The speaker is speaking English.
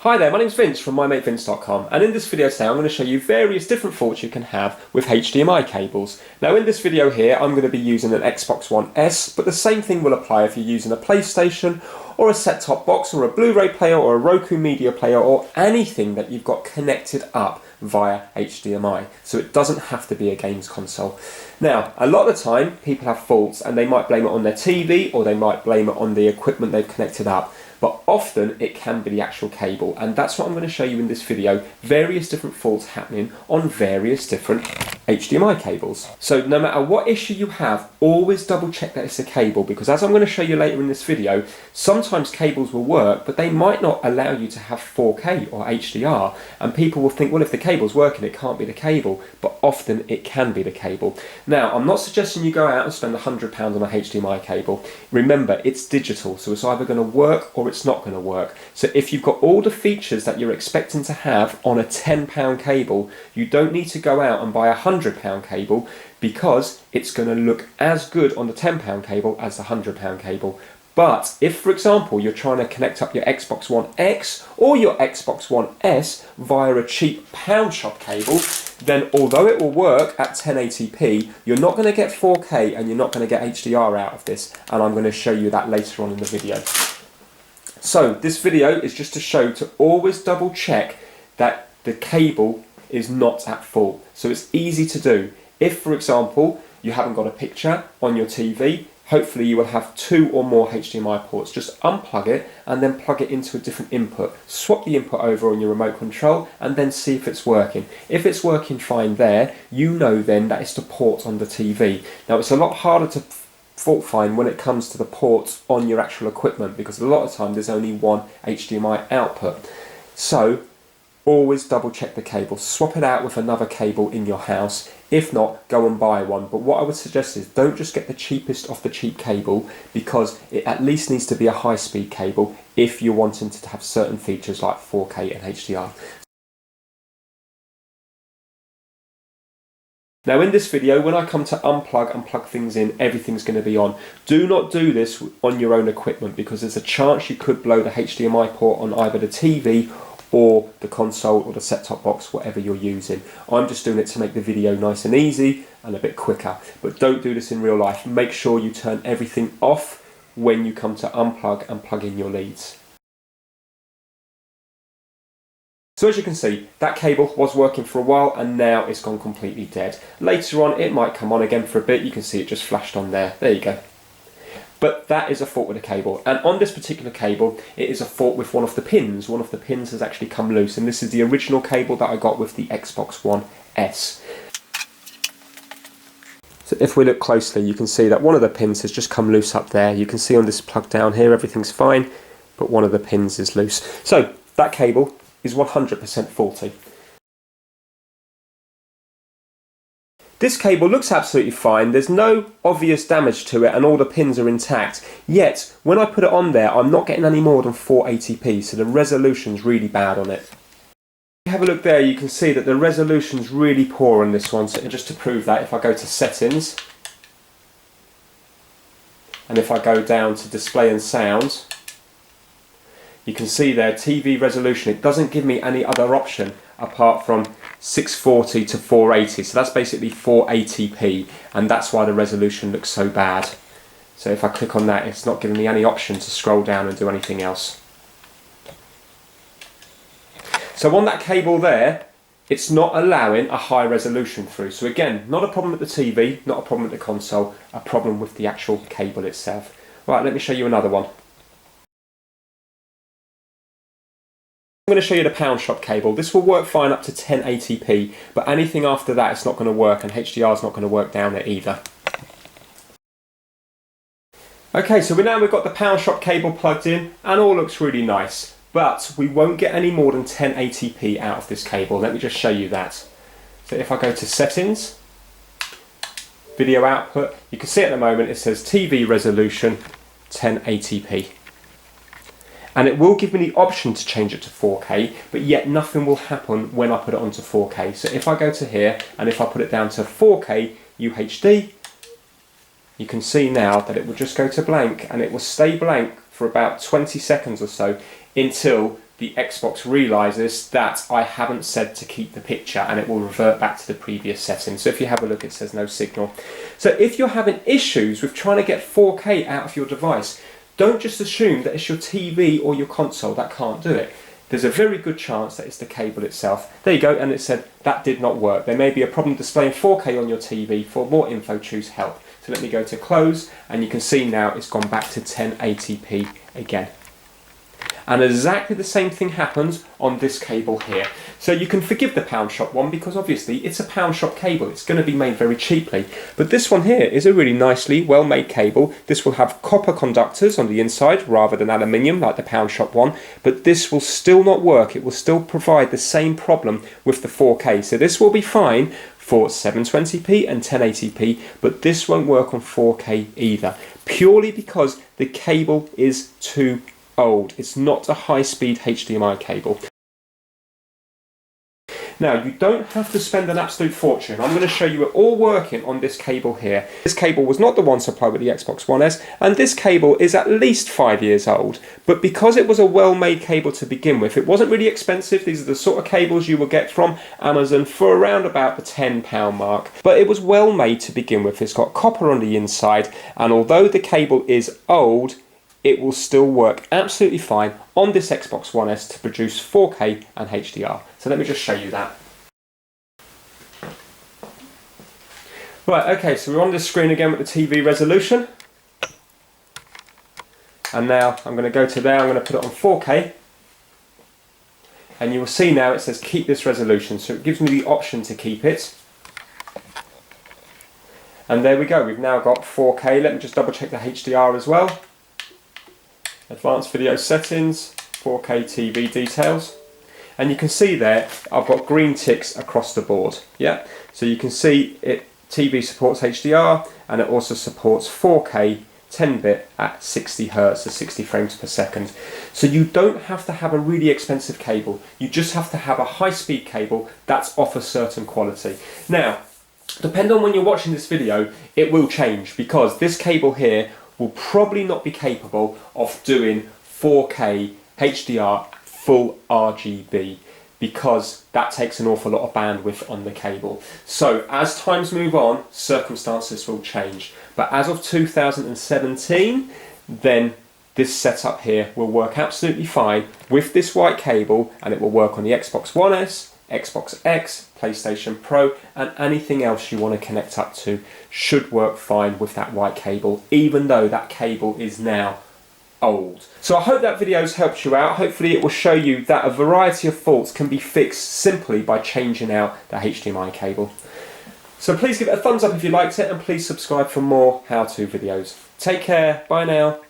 Hi there, my name's Vince from mymatevince.com, and in this video today I'm going to show you various different faults you can have with HDMI cables. Now in this video here I'm going to be using an Xbox One S, but the same thing will apply if you're using a PlayStation or a set-top box or a Blu-ray player or a Roku media player or anything that you've got connected up via HDMI. So it doesn't have to be a games console. Now, a lot of the time people have faults and they might blame it on their TV or they might blame it on the equipment they've connected up. But often it can be the actual cable, and that's what I'm going to show you in this video, various different faults happening on various different HDMI cables. So no matter what issue you have, always double check that it's a cable, because as I'm going to show you later in this video, sometimes cables will work but they might not allow you to have 4K or HDR, and people will think, well, if the cable's working it can't be the cable, but often it can be the cable. Now I'm not suggesting you go out and spend £100 on a HDMI cable. Remember, it's digital, so it's either going to work or it's not going to work. So if you've got all the features that you're expecting to have on a £10 cable, you don't need to go out and buy a £100 cable, because it's going to look as good on the £10 cable as the £100 cable. But if, for example, you're trying to connect up your Xbox One X or your Xbox One S via a cheap pound shop cable, then although it will work at 1080p, you're not going to get 4K and you're not going to get HDR out of this, and I'm going to show you that later on in the video. So this video is just to show to always double check that the cable is not at fault. So it's easy to do. If, for example, you haven't got a picture on your TV, hopefully you will have 2 or more HDMI ports. Just unplug it and then plug it into a different input. Swap the input over on your remote control and then see if it's working. If it's working fine there, you know then that it's the port on the TV. Now it's a lot harder to fault find when it comes to the ports on your actual equipment, because a lot of time there's only one HDMI output. So always double check the cable, swap it out with another cable in your house. If not, go and buy one. But what I would suggest is don't just get the cheapest off the cheap cable, because it at least needs to be a high-speed cable if you're wanting to have certain features like 4K and HDR. Now in this video, when I come to unplug and plug things in, everything's going to be on. Do not do this on your own equipment, because there's a chance you could blow the HDMI port on either the TV or the console or the set-top box, whatever you're using. I'm just doing it to make the video nice and easy and a bit quicker. But don't do this in real life. Make sure you turn everything off when you come to unplug and plug in your leads. So as you can see, that cable was working for a while and now it's gone completely dead. Later on it might come on again for a bit. You can see it just flashed on there. There you go. But that is a fault with the cable, and on this particular cable it is a fault with one of the pins. One of the pins has actually come loose, and this is the original cable that I got with the Xbox One S. So if we look closely, you can see that one of the pins has just come loose up there. You can see on this plug down here everything's fine, but one of the pins is loose. So that cable is 100% faulty. This cable looks absolutely fine, there's no obvious damage to it and all the pins are intact, yet when I put it on there I'm not getting any more than 480p, so the resolution's really bad on it. If you have a look there, you can see that the resolution's really poor on this one. So just to prove that, if I go to settings and if I go down to display and sound, you can see there TV resolution. It doesn't give me any other option apart from 640 to 480, so that's basically 480p, and that's why the resolution looks so bad. So if I click on that, it's not giving me any option to scroll down and do anything else. So on that cable there, it's not allowing a high resolution through. So again, not a problem with the TV, not a problem with the console, a problem with the actual cable itself. Right, let me show you another one. I'm going to show you the pound shop cable. This will work fine up to 1080p, but anything after that it's not going to work, and HDR is not going to work down it either. Okay, so we've got the pound shop cable plugged in and all looks really nice, but we won't get any more than 1080p out of this cable. Let me just show you that. So if I go to settings, video output, you can see at the moment it says TV resolution 1080p. And it will give me the option to change it to 4K, but yet nothing will happen when I put it onto 4K. So if I go to here and if I put it down to 4K UHD, you can see now that it will just go to blank, and it will stay blank for about 20 seconds or so until the Xbox realises that I haven't said to keep the picture, and it will revert back to the previous settings. So if you have a look, it says no signal. So if you're having issues with trying to get 4K out of your device, don't just assume that it's your TV or your console that can't do it. There's a very good chance that it's the cable itself. There you go, and it said that did not work. There may be a problem displaying 4K on your TV. For more info, choose help. So let me go to close, and you can see now it's gone back to 1080p again. And exactly the same thing happens on this cable here. So you can forgive the pound shop one because obviously it's a pound shop cable. It's going to be made very cheaply. But this one here is a really nicely well made cable. This will have copper conductors on the inside rather than aluminium like the pound shop one. But this will still not work. It will still provide the same problem with the 4K. So this will be fine for 720p and 1080p, but this won't work on 4K either, purely because the cable is too old. It's not a high-speed HDMI cable. Now, you don't have to spend an absolute fortune. I'm going to show you it all working on this cable here. This cable was not the one supplied with the Xbox One S, and this cable is at least 5 years old. But because it was a well-made cable to begin with, it wasn't really expensive. These are the sort of cables you will get from Amazon for around about the £10 mark. But it was well made to begin with. It's got copper on the inside, and although the cable is old, it will still work absolutely fine on this Xbox One S to produce 4K and HDR. So let me just show you that. Right, okay, so we're on this screen again with the TV resolution. And now I'm going to go to there, I'm going to put it on 4K. And you will see now it says keep this resolution, so it gives me the option to keep it. And there we go, we've now got 4K. Let me just double check the HDR as well. Advanced video settings, 4K TV details, and you can see there I've got green ticks across the board. Yeah, so you can see it. TV supports HDR, and it also supports 4K 10-bit at 60 Hz, so 60 frames per second. So you don't have to have a really expensive cable. You just have to have a high-speed cable that's of a certain quality. Now, depending on when you're watching this video, it will change because this cable here will probably not be capable of doing 4K HDR full RGB because that takes an awful lot of bandwidth on the cable. So as times move on, circumstances will change. But as of 2017, then this setup here will work absolutely fine with this white cable, and it will work on the Xbox One S, Xbox X, PlayStation Pro, and anything else you want to connect up to should work fine with that white cable, even though that cable is now old. So I hope that video's helped you out. Hopefully it will show you that a variety of faults can be fixed simply by changing out the HDMI cable. So please give it a thumbs up if you liked it, and please subscribe for more how-to videos. Take care, bye now.